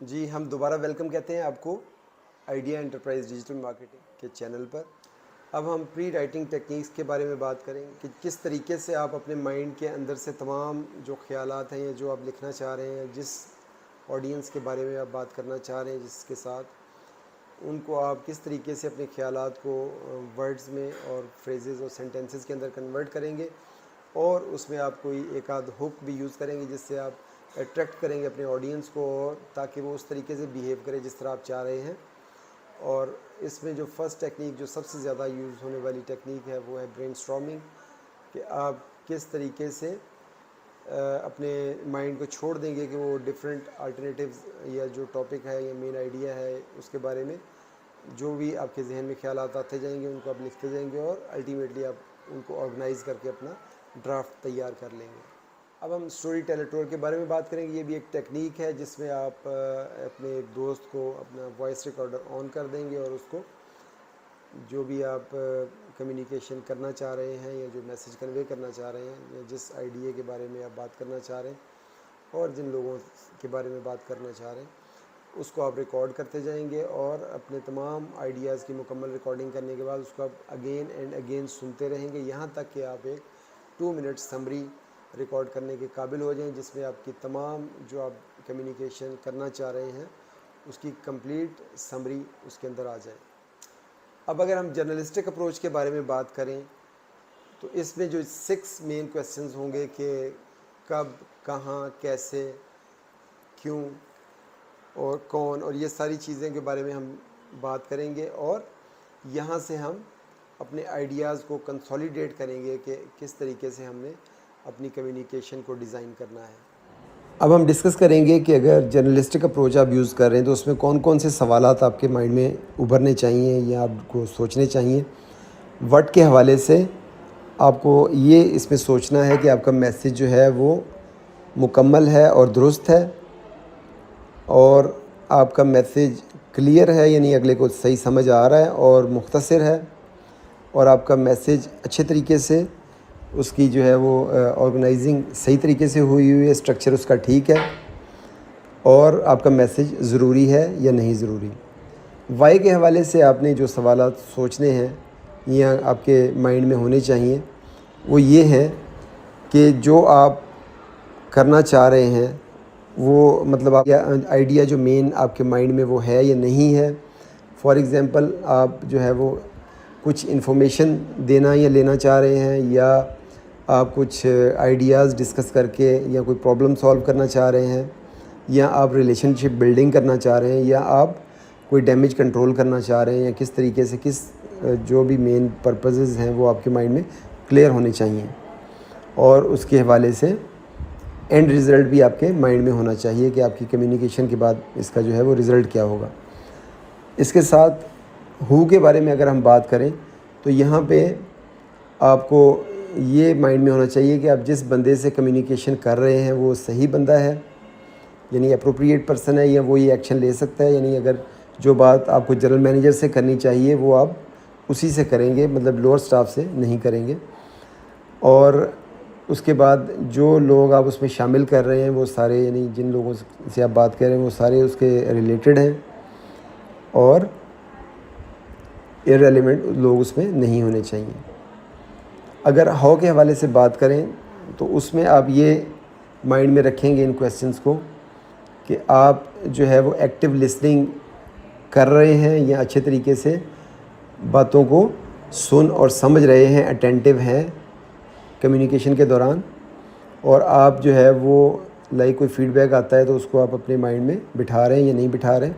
جی ہم دوبارہ ویلکم کہتے ہیں آپ کو آئیڈیا انٹرپرائز ڈیجیٹل مارکیٹنگ کے چینل پر۔ اب ہم پری رائٹنگ ٹیکنیکس کے بارے میں بات کریں کہ کس طریقے سے آپ اپنے مائنڈ کے اندر سے تمام جو خیالات ہیں یا جو آپ لکھنا چاہ رہے ہیں، جس آڈینس کے بارے میں آپ بات کرنا چاہ رہے ہیں جس کے ساتھ، ان کو آپ کس طریقے سے اپنے خیالات کو ورڈز میں اور فریزز اور سینٹینسز کے اندر کنورٹ کریں گے، اور اس میں آپ کوئی ایک آدھ ہک بھی یوز کریں گے جس سے آپ اٹریکٹ کریں گے اپنے آڈینس کو، اور تاکہ وہ اس طریقے سے بیہیو کرے جس طرح آپ چاہ رہے ہیں۔ اور اس میں جو فرسٹ ٹیکنیک جو سب سے زیادہ یوز ہونے والی ٹیکنیک ہے وہ ہے برین اسٹارمنگ، کہ آپ کس طریقے سے اپنے مائنڈ کو چھوڑ دیں گے کہ وہ ڈفرینٹ الٹرنیٹیوز یا جو ٹاپک ہے یا مین آئیڈیا ہے اس کے بارے میں جو بھی آپ کے ذہن میں خیالات آتے جائیں گے ان کو آپ لکھتے جائیں گے، اور الٹیمیٹلی آپ ان کو آرگنائز کر کے اپنا ڈرافٹ تیار کر لیں گے۔ اب ہم اسٹوری ٹیلر ٹور کے بارے میں بات کریں گے۔ یہ بھی ایک ٹیکنیک ہے جس میں آپ اپنے ایک دوست کو اپنا وائس ریکارڈر آن کر دیں گے، اور اس کو جو بھی آپ کمیونیکیشن کرنا چاہ رہے ہیں یا جو میسج کنوے کرنا چاہ رہے ہیں یا جس آئیڈیا کے بارے میں آپ بات کرنا چاہ رہے ہیں اور جن لوگوں کے بارے میں بات کرنا چاہ رہے ہیں، اس کو آپ ریکارڈ کرتے جائیں گے، اور اپنے تمام آئیڈیاز کی مکمل ریکارڈنگ کرنے کے بعد اس کو آپ اگین اینڈ اگین سنتے رہیں گے، یہاں تک کہ آپ ایک 2 منٹ سمری ریکارڈ کرنے کے قابل ہو جائیں، جس میں آپ کی تمام جو آپ کمیونیکیشن کرنا چاہ رہے ہیں اس کی کمپلیٹ سمری اس کے اندر آ جائے۔ اب اگر ہم جرنلسٹک اپروچ کے بارے میں بات کریں تو اس میں جو 6 مین کویسچنز ہوں گے کہ کب، کہاں، کیسے، کیوں اور کون، اور یہ ساری چیزیں کے بارے میں ہم بات کریں گے، اور یہاں سے ہم اپنے آئیڈیاز کو کنسولیڈیٹ کریں گے کہ کس طریقے سے ہم نے اپنی کمیونیکیشن کو ڈیزائن کرنا ہے۔ اب ہم ڈسکس کریں گے کہ اگر جرنلسٹک اپروچ آپ یوز کر رہے ہیں تو اس میں کون کون سے سوالات آپ کے مائنڈ میں ابھرنے چاہیے یا آپ کو سوچنے چاہیے۔ وٹ کے حوالے سے آپ کو یہ اس میں سوچنا ہے کہ آپ کا میسیج جو ہے وہ مکمل ہے اور درست ہے، اور آپ کا میسیج کلیئر ہے، یعنی اگلے کو صحیح سمجھ آ رہا ہے اور مختصر ہے، اور آپ کا میسیج اچھے طریقے سے اس کی جو ہے وہ آرگنائزنگ صحیح طریقے سے ہوئی ہے، اسٹرکچر اس کا ٹھیک ہے، اور آپ کا میسیج ضروری ہے یا نہیں ضروری۔ وائی کے حوالے سے آپ نے جو سوالات سوچنے ہیں یا آپ کے مائنڈ میں ہونے چاہیے وہ یہ ہے کہ جو آپ کرنا چاہ رہے ہیں وہ مطلب آپ آئیڈیا جو مین آپ کے مائنڈ میں وہ ہے یا نہیں ہے۔ فار ایگزامپل آپ جو ہے وہ کچھ انفارمیشن دینا یا لینا چاہ رہے ہیں، یا آپ کچھ آئیڈیاز ڈسکس کر کے یا کوئی پرابلم سالو کرنا چاہ رہے ہیں، یا آپ ریلیشن شپ بلڈنگ کرنا چاہ رہے ہیں، یا آپ کوئی ڈیمیج کنٹرول کرنا چاہ رہے ہیں، یا کس طریقے سے جو بھی مین پرپزز ہیں وہ آپ کے مائنڈ میں کلیئر ہونے چاہیے، اور اس کے حوالے سے اینڈ رزلٹ بھی آپ کے مائنڈ میں ہونا چاہیے کہ آپ کی کمیونیکیشن کے بعد اس کا جو ہے وہ رزلٹ کیا ہوگا۔ اس کے ساتھ ہو کے بارے میں اگر ہم بات کریں تو یہاں پہ آپ کو یہ مائنڈ میں ہونا چاہیے کہ آپ جس بندے سے کمیونیکیشن کر رہے ہیں وہ صحیح بندہ ہے، یعنی اپروپریٹ پرسن ہے، یا وہ یہ ایکشن لے سکتا ہے، یعنی اگر جو بات آپ کو جنرل مینیجر سے کرنی چاہیے وہ آپ اسی سے کریں گے، مطلب لوور سٹاف سے نہیں کریں گے۔ اور اس کے بعد جو لوگ آپ اس میں شامل کر رہے ہیں وہ سارے، یعنی جن لوگوں سے آپ بات کر رہے ہیں وہ سارے اس کے ریلیٹڈ ہیں، اور ارریلیونٹ لوگ اس میں نہیں ہونے چاہیے۔ اگر ہاؤ کے حوالے سے بات کریں تو اس میں آپ یہ مائنڈ میں رکھیں گے ان کویسچنس کو کہ آپ جو ہے وہ ایکٹیو لسننگ کر رہے ہیں یا اچھے طریقے سے باتوں کو سن اور سمجھ رہے ہیں، اٹینٹیو ہیں کمیونیکیشن کے دوران، اور آپ جو ہے وہ کوئی فیڈ بیک آتا ہے تو اس کو آپ اپنے مائنڈ میں بٹھا رہے ہیں یا نہیں بٹھا رہے،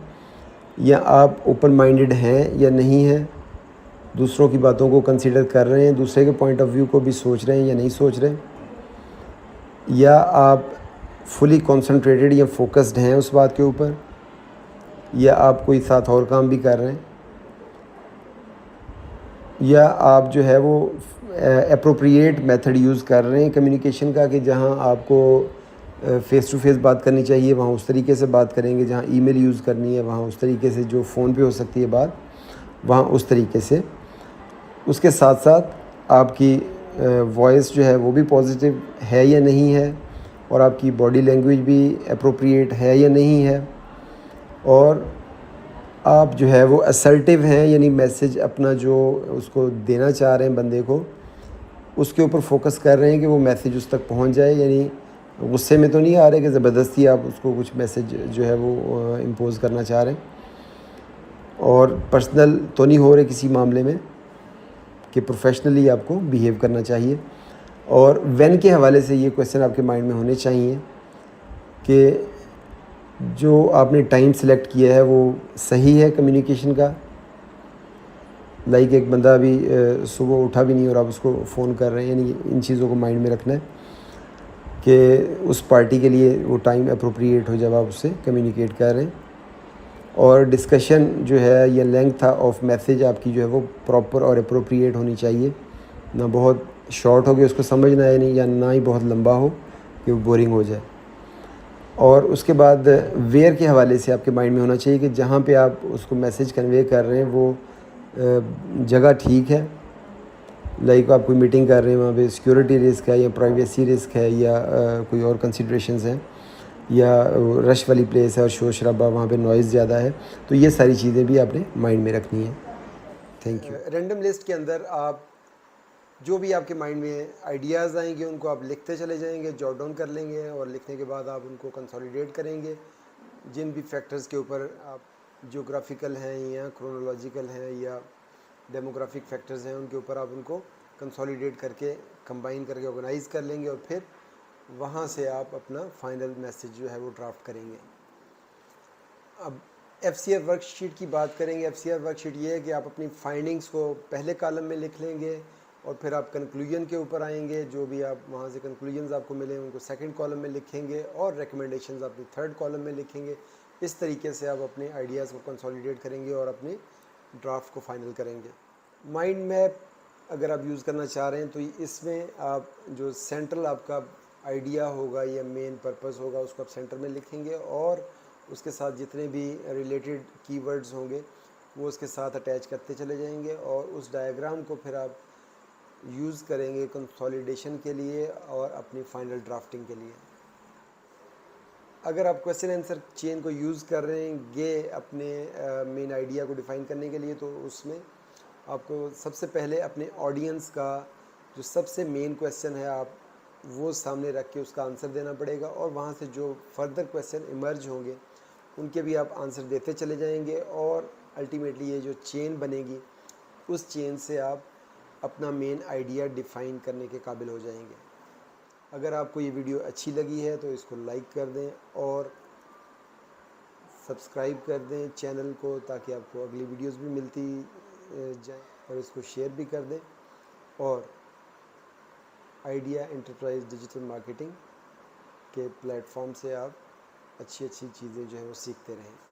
یا آپ اوپن مائنڈڈ ہیں یا نہیں ہیں، دوسروں کی باتوں کو کنسیڈر کر رہے ہیں، دوسرے کے پوائنٹ آف ویو کو بھی سوچ رہے ہیں یا نہیں سوچ رہے، یا آپ فلی کنسنٹریٹڈ یا فوکسڈ ہیں اس بات کے اوپر، یا آپ کوئی ساتھ اور کام بھی کر رہے ہیں، یا آپ جو ہے وہ اپروپریٹ میتھڈ یوز کر رہے ہیں کمیونیکیشن کا، کہ جہاں آپ کو فیس ٹو فیس بات کرنی چاہیے وہاں اس طریقے سے بات کریں گے، جہاں ای میل یوز کرنی ہے وہاں اس طریقے سے، جو فون پہ ہو سکتی ہے بات وہاں اس طریقے سے۔ اس کے ساتھ ساتھ آپ کی وائس جو ہے وہ بھی پازیٹیو ہے یا نہیں ہے، اور آپ کی باڈی لینگویج بھی اپروپریٹ ہے یا نہیں ہے، اور آپ جو ہے وہ اسرٹیو ہیں، یعنی میسیج اپنا جو اس کو دینا چاہ رہے ہیں بندے کو، اس کے اوپر فوکس کر رہے ہیں کہ وہ میسیج اس تک پہنچ جائے. یعنی غصے میں تو نہیں آ رہے کہ زبردستی آپ اس کو کچھ میسیج جو ہے وہ امپوز کرنا چاہ رہے ہیں، اور پرسنل تو نہیں ہو رہے کسی معاملے میں، کہ پروفیشنلی آپ کو بیہیو کرنا چاہیے. اور وین کے حوالے سے یہ کویسچن آپ کے مائنڈ میں ہونے چاہیے کہ جو آپ نے ٹائم سلیکٹ کیا ہے وہ صحیح ہے کمیونیکیشن کا. لائک ایک بندہ ابھی صبح اٹھا بھی نہیں اور آپ اس کو فون کر رہے ہیں، یعنی ان چیزوں کو مائنڈ میں رکھنا ہے کہ اس پارٹی کے لیے وہ ٹائم اپروپریٹ ہو جب آپ اس سے کمیونیکیٹ کر رہے ہیں. اور ڈسکشن جو ہے یا لینگتھ آف میسیج آپ کی جو ہے وہ پراپر اور اپروپریٹ ہونی چاہیے، نہ بہت شارٹ ہو کہ اس کو سمجھ نہ آئے نہیں، یا نہ ہی بہت لمبا ہو کہ وہ بورنگ ہو جائے. اور اس کے بعد ویئر کے حوالے سے آپ کے مائنڈ میں ہونا چاہیے کہ جہاں پہ آپ اس کو میسیج کنوے کر رہے ہیں وہ جگہ ٹھیک ہے. لائک آپ کوئی میٹنگ کر رہے ہیں، وہاں پہ سیکورٹی رسک ہے یا پرائیویسی رسک ہے یا کوئی اور کنسیڈریشنز ہیں، یا رش والی پلیس ہے اور شور شرابہ وہاں پہ نوائز زیادہ ہے. تو یہ ساری چیزیں بھی آپ نے مائنڈ میں رکھنی ہیں. Thank you. رینڈم لسٹ کے اندر آپ جو بھی آپ کے مائنڈ میں آئیڈیاز آئیں گے ان کو آپ لکھتے چلے جائیں گے، جوٹ ڈاؤن کر لیں گے، اور لکھنے کے بعد آپ ان کو کنسولیڈیٹ کریں گے. جن بھی فیکٹرز کے اوپر آپ جیوگرافیکل ہیں یا کرونولوجیکل ہیں یا ڈیموگرافک فیکٹرز ہیں، ان کے اوپر آپ ان کو کنسولیڈیٹ کر کے کمبائن کر کے آرگنائز کر لیں گے، اور پھر وہاں سے آپ اپنا فائنل میسیج جو ہے وہ ڈرافٹ کریں گے. اب F C F worksheet کی بات کریں گے. F C F worksheet یہ ہے کہ آپ اپنی فائنڈنگز کو پہلے کالم میں لکھ لیں گے، اور پھر آپ کنکلوژن کے اوپر آئیں گے. جو بھی آپ وہاں سے کنکلوژنز آپ کو ملیں ان کو سیکنڈ کالم میں لکھیں گے، اور ریکمنڈیشنز اپنی تھرڈ کالم میں لکھیں گے. اس طریقے سے آپ اپنے آئیڈیاز کو کنسولیڈیٹ کریں گے اور اپنے ڈرافٹ کو فائنل کریں گے. مائنڈ میپ اگر آپ یوز کرنا چاہ رہے ہیں تو اس میں آپ جو سینٹرل آپ کا آئیڈیا ہوگا یا مین پرپس ہوگا اس کو آپ سینٹر میں لکھیں گے، اور اس کے ساتھ جتنے بھی ریلیٹڈ کی ورڈز ہوں گے وہ اس کے ساتھ اٹیچ کرتے چلے جائیں گے. اور اس ڈائیگرام کو پھر آپ یوز کریں گے کنسولیڈیشن کے لیے اور اپنی فائنل ڈرافٹنگ کے لیے. اگر آپ کویسچن آنسر چین کو یوز کر رہے گے اپنے مین آئیڈیا کو ڈیفائن کرنے کے لیے، تو اس میں آپ کو سب سے پہلے اپنے آڈینس کا جو سب سے مین کویسچن ہے آپ وہ سامنے رکھ کے اس کا آنسر دینا پڑے گا، اور وہاں سے جو فردر کویسچن ایمرج ہوں گے ان کے بھی آپ آنسر دیتے چلے جائیں گے. اور الٹیمیٹلی یہ جو چین بنے گی اس چین سے آپ اپنا مین آئیڈیا ڈیفائن کرنے کے قابل ہو جائیں گے. اگر آپ کو یہ ویڈیو اچھی لگی ہے تو اس کو لائک کر دیں اور سبسکرائب کر دیں چینل کو، تاکہ آپ کو اگلی ویڈیوز بھی ملتی جائیں، اور اس کو شیئر بھی کر دیں. اور آئیڈیا انٹرپرائز ڈیجیٹل مارکیٹنگ کے پلیٹ فارم سے آپ اچھی چیزیں جو ہیں وہ سیکھتے رہیں.